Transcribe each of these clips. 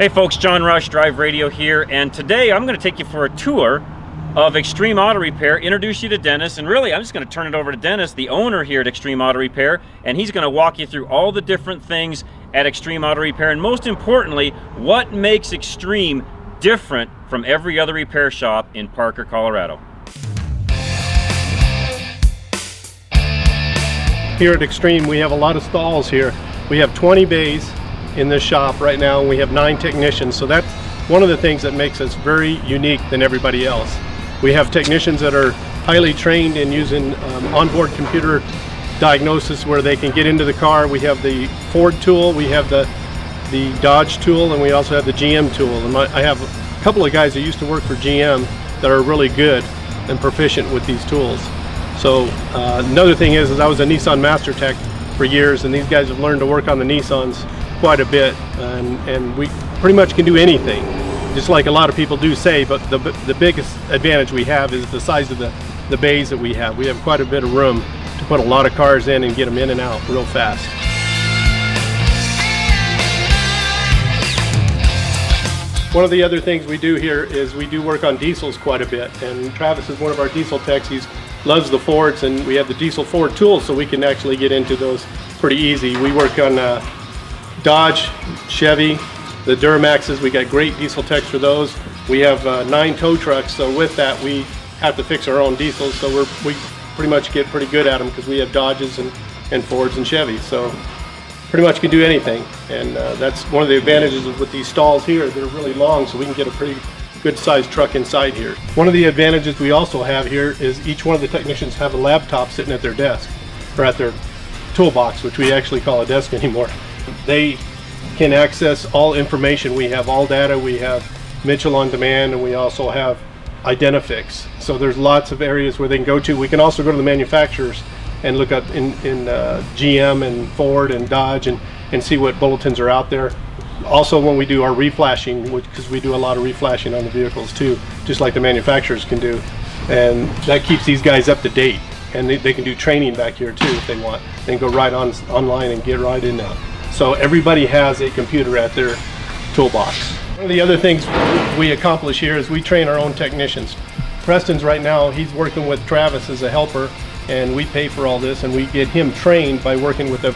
Hey folks, John Rush, Drive Radio here, and today I'm going to take you for a tour of Extreme Auto Repair, introduce you to Dennis, and really I'm just going to turn it over to Dennis, the owner here at Extreme Auto Repair, and he's going to walk you through all the different things at Extreme Auto Repair, and most importantly, what makes Extreme different from every other repair shop in Parker, Colorado. Here at Extreme, we have a lot of stalls here. We have 20 bays in this shop right now, and we have 9 technicians, so that's one of the things that makes us very unique than everybody else. We have technicians that are highly trained in using onboard computer diagnosis where they can get into the car. We have the Ford tool, we have the Dodge tool, and we also have the GM tool. And I have a couple of guys that used to work for GM that are really good and proficient with these tools. So another thing is I was a Nissan Master Tech for years, and these guys have learned to work on the Nissans quite a bit, and we pretty much can do anything, just like a lot of people do say. But the biggest advantage we have is the size of the bays that we have. We have quite a bit of room to put a lot of cars in and get them in and out real fast. One of the other things we do here is we do work on diesels quite a bit, and Travis is one of our diesel techs. He loves the Fords, and we have the diesel Ford tools, so we can actually get into those pretty easy. We work on Dodge, Chevy, the Duramaxes. We got great diesel techs for those. We have 9 tow trucks, so with that we have to fix our own diesels, so we pretty much get pretty good at them because we have Dodges and Fords and Chevys, so pretty much can do anything. And that's one of the advantages with these stalls here. They're really long, so we can get a pretty good sized truck inside here. One of the advantages we also have here is each one of the technicians have a laptop sitting at their desk, or at their toolbox, which we actually call a desk anymore. They can access all information. We have all data. We have Mitchell on Demand, and we also have Identifix. So there's lots of areas where they can go to. We can also go to the manufacturers and look up in GM and Ford and Dodge and see what bulletins are out there. Also, when we do our reflashing, because we do a lot of reflashing on the vehicles too, just like the manufacturers can do, and that keeps these guys up to date. And they can do training back here too if they want, and go right online and get right in now. So everybody has a computer at their toolbox. One of the other things we accomplish here is we train our own technicians. Preston's right now, he's working with Travis as a helper, and we pay for all this, and we get him trained by working with a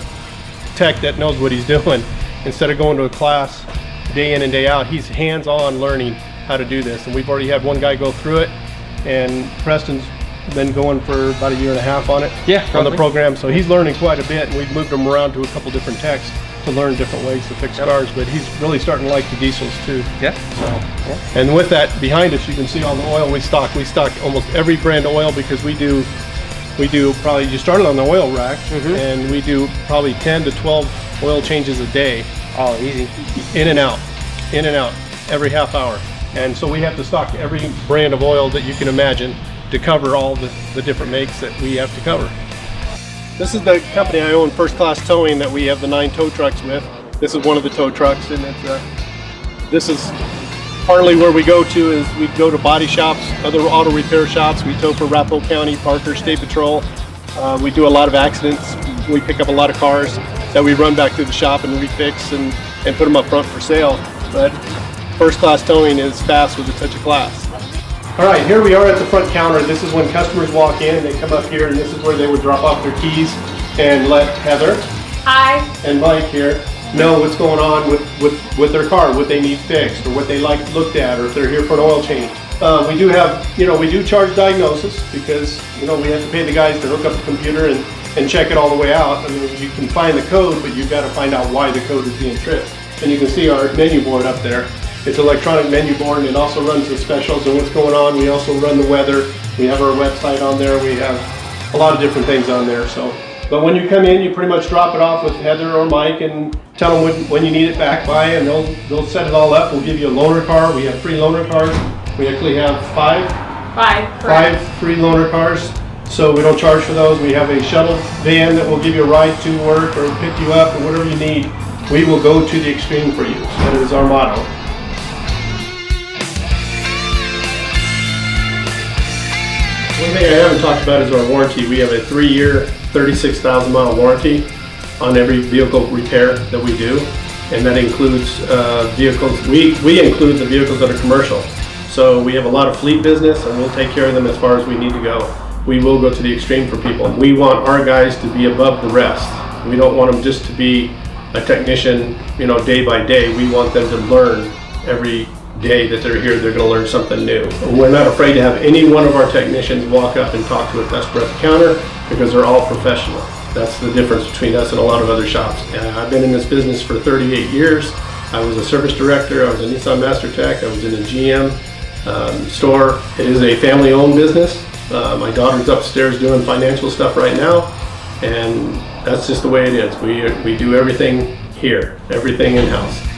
tech that knows what he's doing. Instead of going to a class day in and day out, he's hands-on learning how to do this. And we've already had one guy go through it, and Preston's been going for about 1.5 years on it. Yeah, on the program, so he's learning quite a bit, and we've moved him around to a couple different techs to learn different ways to fix cars, but he's really starting to like the diesels too. Yeah. So, yeah. And with that behind us, you can see all the oil we stock. We stock almost every brand of oil because we do probably, you started on the oil rack, and we do probably 10 to 12 oil changes a day. Oh, easy. In and out every half hour. And so we have to stock every brand of oil that you can imagine to cover all the different makes that we have to cover. This is the company I own, First Class Towing, that we have the 9 tow trucks with. This is one of the tow trucks, and this is partly where we go to is we go to body shops, other auto repair shops. We tow for Arapahoe County, Parker, State Patrol. We do a lot of accidents. We pick up a lot of cars that we run back to the shop and refix and put them up front for sale. But First Class Towing is fast with a touch of class. All right, here we are at the front counter. This is when customers walk in, they come up here, and this is where they would drop off their keys and let Heather and Mike here know what's going on with their car, what they need fixed, or what they like looked at, or if they're here for an oil change. We do have, we do charge diagnosis because, we have to pay the guys to hook up the computer and check it all the way out. I mean, you can find the code, but you've got to find out why the code is being tripped. And you can see our menu board up there. It's an electronic menu board, and it also runs the specials and what's going on. We also run the weather. We have our website on there. We have a lot of different things on there. But when you come in, you pretty much drop it off with Heather or Mike and tell them when you need it back by, and they'll set it all up. We'll give you a loaner car. We have free loaner cars. We actually have five free loaner cars. So we don't charge for those. We have a shuttle van that will give you a ride to work or pick you up or whatever you need. We will go to the extreme for you. That is our motto. One thing I haven't talked about is our warranty. We have a 3-year, 36,000 mile warranty on every vehicle repair that we do. and that includes vehicles. We include the vehicles that are commercial. So we have a lot of fleet business, and we'll take care of them as far as we need to go. We will go to the extreme for people. We want our guys to be above the rest. We don't want them just to be a technician, you know, day by day. We want them to learn every day that they're here. They're going to learn something new. We're not afraid to have any one of our technicians walk up and talk to a customer at the counter, because they're all professional. That's the difference between us and a lot of other shops. I've been in this business for 38 years. I was a service director. I was a Nissan Master Tech. I was in a GM store. It is a family-owned business. My daughter's upstairs doing financial stuff right now, and that's just the way it is. We do everything here, everything in-house.